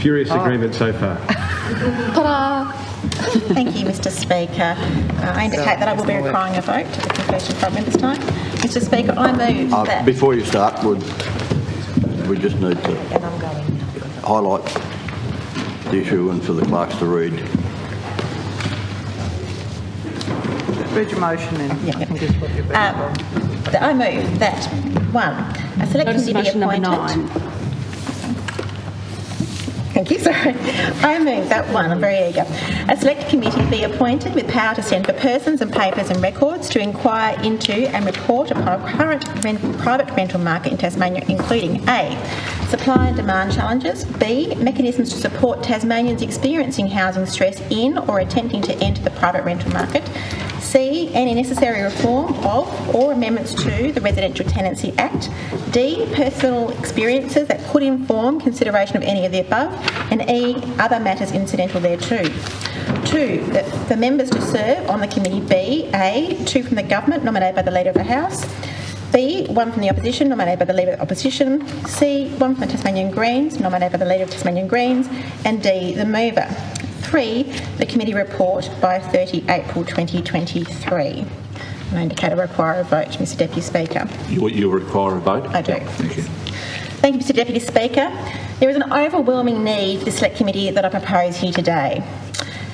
Curious agreement so far. Ta-da! Thank you, Mr Speaker. I indicate that I will be requiring a vote at the completion of 5 members' time. Mr Speaker, I move that... Before you start, we just need to highlight the issue and for the clerks to read. Read your motion in. I think is what you're about. I move that, 1, a select committee be appointed... Number 9. Thank you, sorry. I move that 1, I'm very eager. A select committee be appointed with power to send for persons and papers and records to inquire into and report upon a current private rental market in Tasmania, including A, supply and demand challenges, B, mechanisms to support Tasmanians experiencing housing stress in or attempting to enter the private rental market, C, any necessary reform of or amendments to the Residential Tenancy Act, D, personal experiences that could inform consideration of any of the above, and E, other matters incidental thereto. 2, that the members to serve on the committee be A, 2 from the government nominated by the Leader of the House, B, 1 from the opposition nominated by the Leader of the Opposition, C, 1 from the Tasmanian Greens nominated by the Leader of Tasmanian Greens, and D, the mover. 3, the committee report by 30 April 2023. I indicate I require a vote, Mr Deputy Speaker. You require a vote? I do. Thank you. Thank you, Mr Deputy Speaker. There is an overwhelming need for the select committee that I propose here today.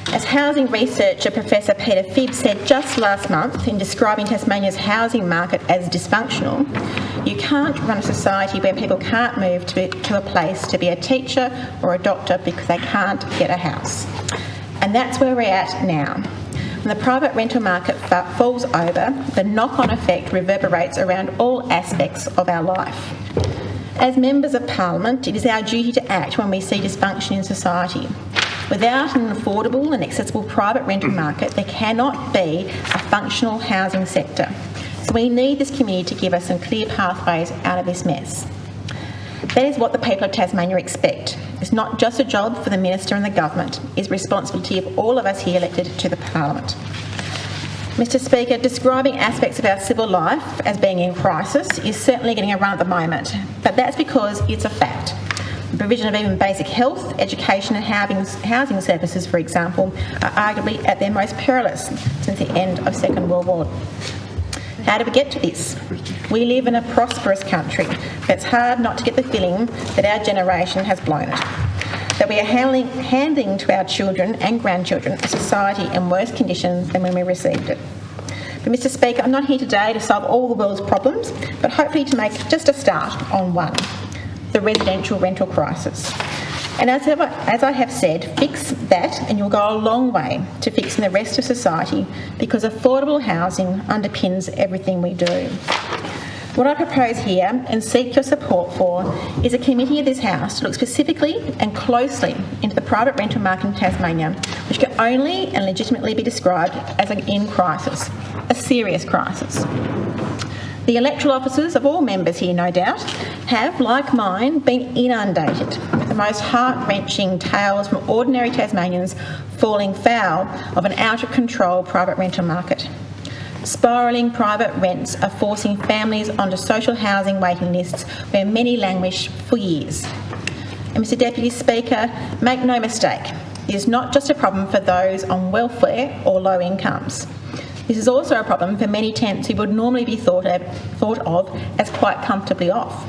As housing researcher Professor Peter Phibbs said just last month in describing Tasmania's housing market as dysfunctional, you can't run a society where people can't move to a place to be a teacher or a doctor because they can't get a house. And that's where we're at now. When the private rental market falls over, the knock-on effect reverberates around all aspects of our life. As members of Parliament, it is our duty to act when we see dysfunction in society. Without an affordable and accessible private rental market, there cannot be a functional housing sector. So we need this committee to give us some clear pathways out of this mess. That is what the people of Tasmania expect. It's not just a job for the Minister and the Government. It's the responsibility of all of us here elected to the Parliament. Mr Speaker, describing aspects of our civil life as being in crisis is certainly getting a run at the moment, but that's because it's a fact. The provision of even basic health, education and housing services, for example, are arguably at their most perilous since the end of Second World War. How did we get to this? We live in a prosperous country, but it's hard not to get the feeling that our generation has blown it. That we are handing to our children and grandchildren a society in worse conditions than when we received it. But Mr Speaker, I'm not here today to solve all the world's problems, but hopefully to make just a start on one, the residential rental crisis. And as I have said, fix that and you'll go a long way to fixing the rest of society because affordable housing underpins everything we do. What I propose here and seek your support for is a committee of this House to look specifically and closely into the private rental market in Tasmania, which can only and legitimately be described as an in crisis, a serious crisis. The electoral offices of all members here, no doubt, have, like mine, been inundated with the most heart-wrenching tales from ordinary Tasmanians falling foul of an out-of-control private rental market. Spiralling private rents are forcing families onto social housing waiting lists where many languish for years. And Mr Deputy Speaker, make no mistake, it is not just a problem for those on welfare or low incomes. This is also a problem for many tenants who would normally be thought of as quite comfortably off,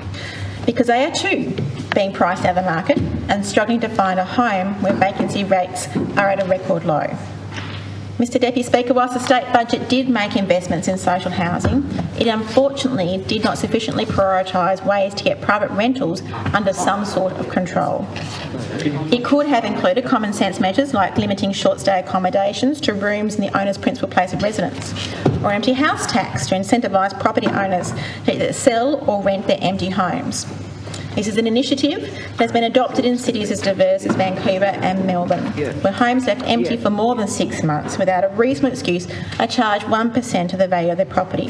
because they are too being priced out of the market and struggling to find a home where vacancy rates are at a record low. Mr Deputy Speaker, whilst the state budget did make investments in social housing, it unfortunately did not sufficiently prioritise ways to get private rentals under some sort of control. It could have included common sense measures like limiting short stay accommodations to rooms in the owner's principal place of residence, or empty house tax to incentivise property owners to either sell or rent their empty homes. This is an initiative that has been adopted in cities as diverse as Vancouver and Melbourne, where homes left empty for more than 6 months without a reasonable excuse are charged 1% of the value of their property.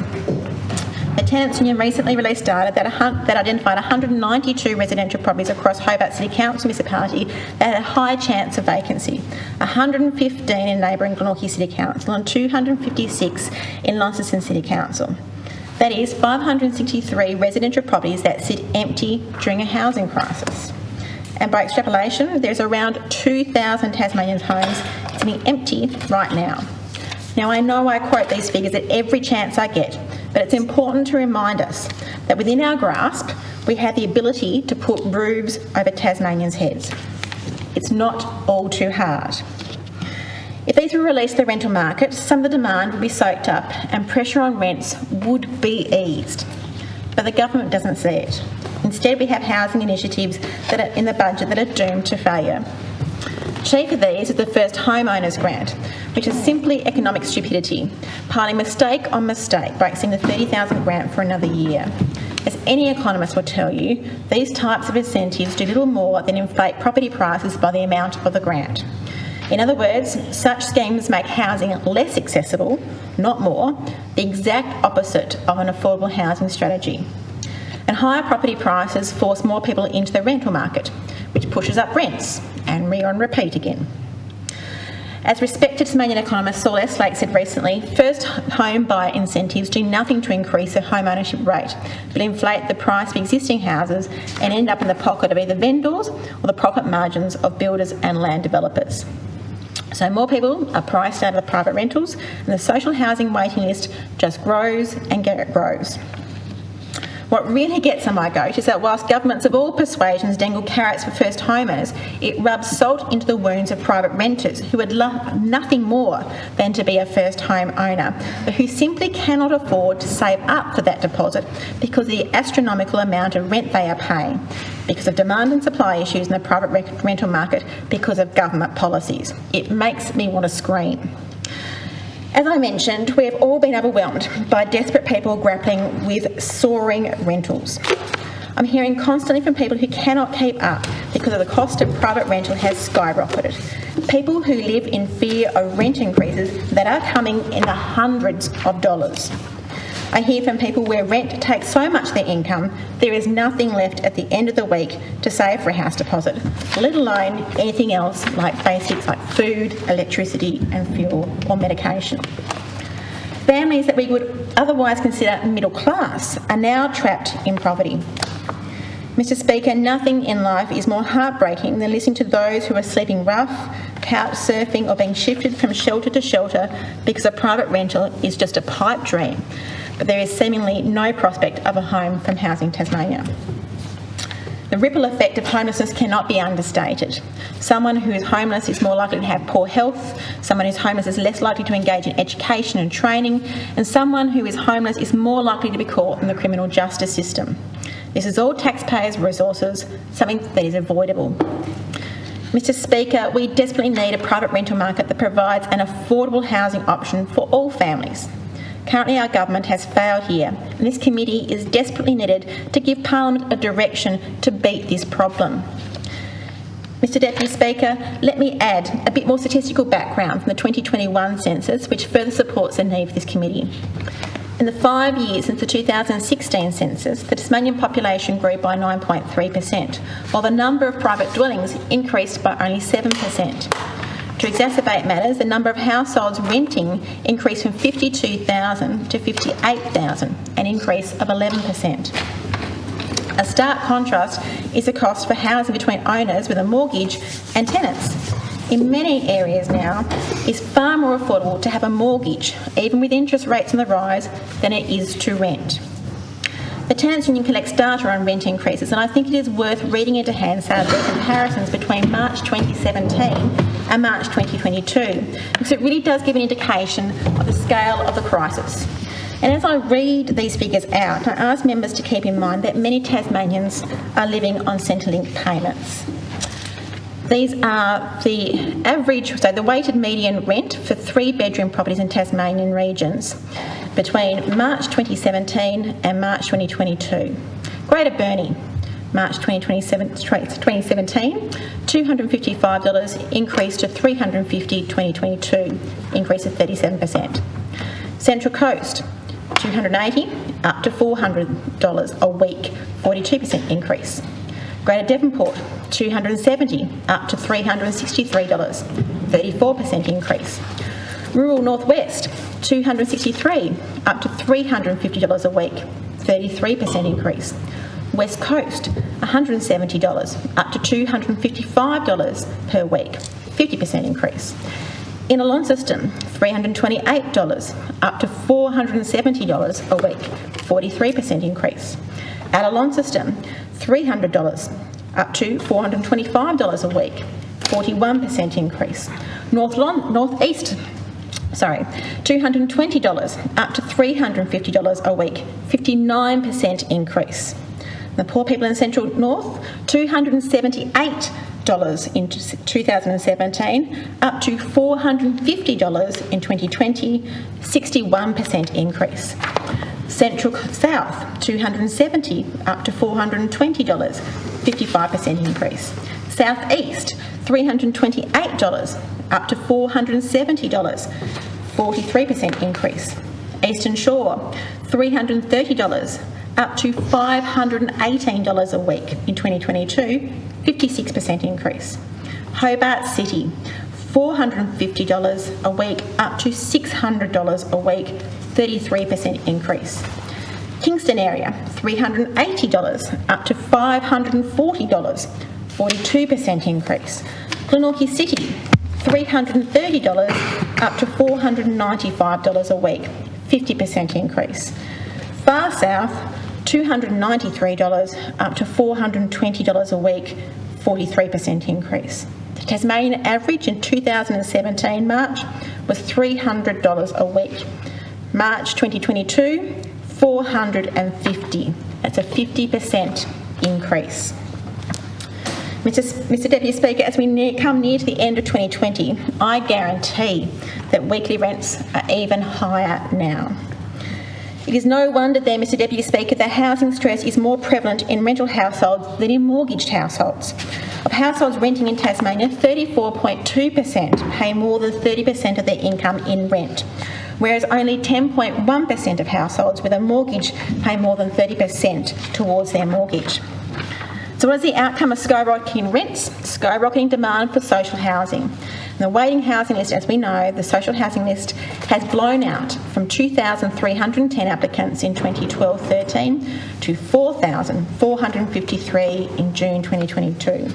The Tenants Union recently released data that identified 192 residential properties across Hobart City Council municipality that had a high chance of vacancy, 115 in neighbouring Glenorchy City Council and 256 in Launceston City Council. That is 563 residential properties that sit empty during a housing crisis. And by extrapolation, there's around 2,000 Tasmanian homes sitting empty right now. Now, I know I quote these figures at every chance I get, but it's important to remind us that within our grasp, we have the ability to put roofs over Tasmanians' heads. It's not all too hard. If these were released to the rental market, some of the demand would be soaked up and pressure on rents would be eased. But the government doesn't see it. Instead, we have housing initiatives that are in the budget that are doomed to failure. Chief of these is the First Homeowners Grant, which is simply economic stupidity, piling mistake on mistake by extending the $30,000 grant for another year. As any economist will tell you, these types of incentives do little more than inflate property prices by the amount of the grant. In other words, such schemes make housing less accessible, not more, the exact opposite of an affordable housing strategy. And higher property prices force more people into the rental market, which pushes up rents, and on repeat again. As respected Tasmanian economist Saul Estlake said recently, first home buyer incentives do nothing to increase the home ownership rate, but inflate the price of existing houses and end up in the pocket of either vendors or the profit margins of builders and land developers. So more people are priced out of the private rentals, and the social housing waiting list just grows and grows. What really gets on my goat is that whilst governments of all persuasions dangle carrots for first homeowners, it rubs salt into the wounds of private renters who would love nothing more than to be a first home owner, but who simply cannot afford to save up for that deposit because of the astronomical amount of rent they are paying, because of demand and supply issues in the private rental market, because of government policies. It makes me want to scream. As I mentioned, we have all been overwhelmed by desperate people grappling with soaring rentals. I'm hearing constantly from people who cannot keep up because of the cost of private rental has skyrocketed. People who live in fear of rent increases that are coming in the hundreds of dollars. I hear from people where rent takes so much of their income, there is nothing left at the end of the week to save for a house deposit, let alone anything else like basics like food, electricity and fuel or medication. Families that we would otherwise consider middle class are now trapped in poverty. Mr. Speaker, nothing in life is more heartbreaking than listening to those who are sleeping rough, couch surfing or being shifted from shelter to shelter because a private rental is just a pipe dream, but there is seemingly no prospect of a home from Housing Tasmania. The ripple effect of homelessness cannot be understated. Someone who is homeless is more likely to have poor health, someone who's homeless is less likely to engage in education and training, and someone who is homeless is more likely to be caught in the criminal justice system. This is all taxpayers' resources, something that is avoidable. Mr. Speaker, we desperately need a private rental market that provides an affordable housing option for all families. Currently, our government has failed here, and this committee is desperately needed to give Parliament a direction to beat this problem. Mr. Deputy Speaker, let me add a bit more statistical background from the 2021 census, which further supports the need for this committee. In the 5 years since the 2016 census, the Tasmanian population grew by 9.3%, while the number of private dwellings increased by only 7%. To exacerbate matters, the number of households renting increased from 52,000 to 58,000, an increase of 11%. A stark contrast is the cost for housing between owners with a mortgage and tenants. In many areas now, it's far more affordable to have a mortgage, even with interest rates on the rise, than it is to rent. The Tenants Union collects data on rent increases, and I think it is worth reading into Hansard their comparisons between March 2017 and March 2022, because it really does give an indication of the scale of the crisis. And as I read these figures out, I ask members to keep in mind that many Tasmanians are living on Centrelink payments. These are the average, so the weighted median rent for 3-bedroom properties in Tasmanian regions between March 2017 and March 2022. Greater Burnie, March 2017, $255 increased to $350 2022, increase of 37%. Central Coast, $280 up to $400 a week, 42% increase. Greater Devonport, $270 up to $363, 34% increase. Rural Northwest, $263 up to $350 a week, 33% increase. West Coast, $170 up to $255 per week, 50% increase. Inner Launceston, $328 up to $470 a week, 43% increase. Outer Launceston, $300 up to $425 a week, 41% increase. Northeast, $220 up to $350 a week, 59% increase. The poor people in Central North, $278 in 2017 up to $450 in 2020, 61% increase. Central South, $270 up to $420, 55% increase. South East, $328 up to $470, 43% increase. Eastern Shore, $330 up to $518 a week in 2022, 56% increase. Hobart City, $450 a week up to $600 a week, 33% increase. Kingston area, $380 up to $540, 42% increase. Glenorchy City, $330 up to $495 a week, 50% increase. Far South, $293 up to $420 a week, 43% increase. The Tasmanian average in 2017 March was $300 a week. March 2022, $450. That's a 50% increase. Mr Deputy Speaker, as we come near to the end of 2020, I guarantee that weekly rents are even higher now. It is no wonder then, Mr Deputy Speaker, that housing stress is more prevalent in rental households than in mortgaged households. Of households renting in Tasmania, 34.2% pay more than 30% of their income in rent, whereas only 10.1% of households with a mortgage pay more than 30% towards their mortgage. So what is the outcome of skyrocketing rents? Skyrocketing demand for social housing. And the waiting housing list, as we know, the social housing list has blown out from 2,310 applicants in 2012-13 to 4,453 in June 2022.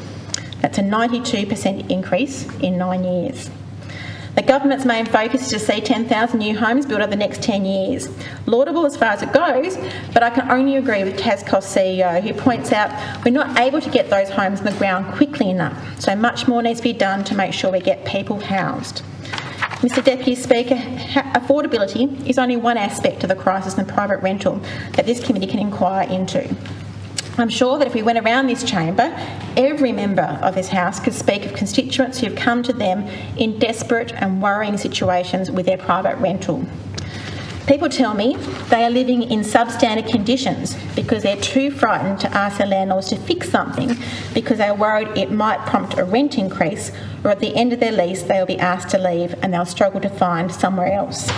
That's a 92% increase in 9 years. The government's main focus is to see 10,000 new homes built over the next 10 years. Laudable as far as it goes, but I can only agree with Tascos CEO, who points out we're not able to get those homes on the ground quickly enough, so much more needs to be done to make sure we get people housed. Mr Deputy Speaker, affordability is only one aspect of the crisis in private rental that this committee can inquire into. I'm sure that if we went around this chamber, every member of this House could speak of constituents who have come to them in desperate and worrying situations with their private rental. People tell me they are living in substandard conditions because they're too frightened to ask their landlords to fix something because they're worried it might prompt a rent increase, or at the end of their lease they'll be asked to leave and they'll struggle to find somewhere else.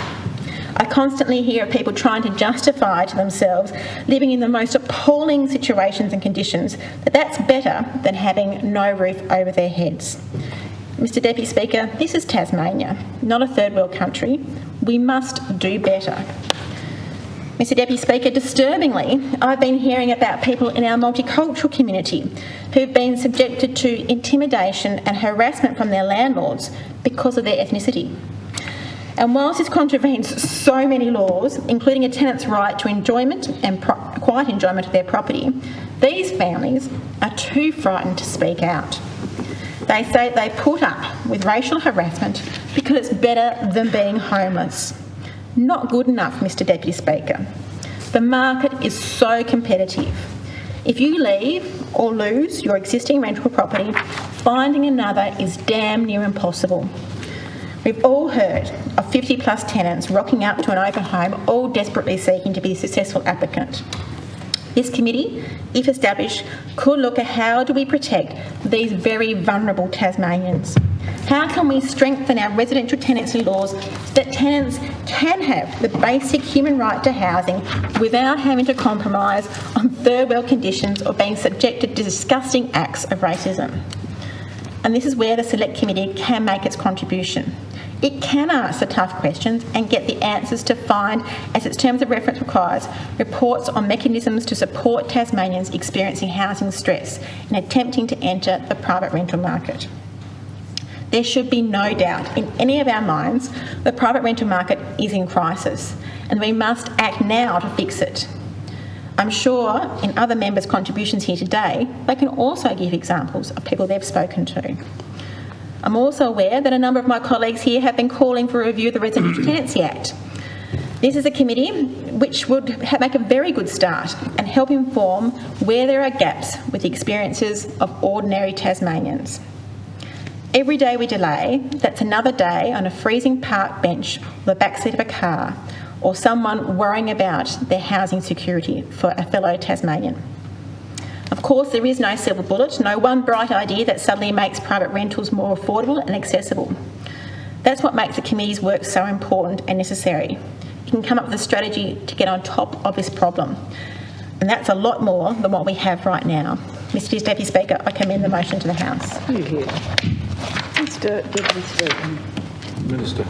I constantly hear of people trying to justify to themselves living in the most appalling situations and conditions that that's better than having no roof over their heads. Mr Deputy Speaker, this is Tasmania, not a third world country. We must do better. Mr Deputy Speaker, disturbingly, I've been hearing about people in our multicultural community who've been subjected to intimidation and harassment from their landlords because of their ethnicity. And whilst this contravenes so many laws, including a tenant's right to enjoyment and quiet enjoyment of their property, these families are too frightened to speak out. They say they put up with racial harassment because it's better than being homeless. Not good enough, Mr Deputy Speaker. The market is so competitive. If you leave or lose your existing rental property, finding another is damn near impossible. We've all heard of 50-plus tenants rocking up to an open home, all desperately seeking to be a successful applicant. This committee, if established, could look at how do we protect these very vulnerable Tasmanians. How can we strengthen our residential tenancy laws so that tenants can have the basic human right to housing without having to compromise on third world conditions or being subjected to disgusting acts of racism? And this is where the Select Committee can make its contribution. It can ask the tough questions and get the answers to find, as its terms of reference requires, reports on mechanisms to support Tasmanians experiencing housing stress in attempting to enter the private rental market. There should be no doubt in any of our minds the private rental market is in crisis and we must act now to fix it. I'm sure in other members' contributions here today, they can also give examples of people they've spoken to. I'm also aware that a number of my colleagues here have been calling for a review of the Residential Tenancy Act. This is a committee which would make a very good start and help inform where there are gaps with the experiences of ordinary Tasmanians. Every day we delay, that's another day on a freezing park bench or the backseat of a car, or someone worrying about their housing security for a fellow Tasmanian. Of course, there is no silver bullet, no one bright idea that suddenly makes private rentals more affordable and accessible. That's what makes the committee's work so important and necessary. You can come up with a strategy to get on top of this problem. And that's a lot more than what we have right now. Mr Deputy Speaker, I commend the motion to the House. Thank you. Mr Deputy Speaker. Minister.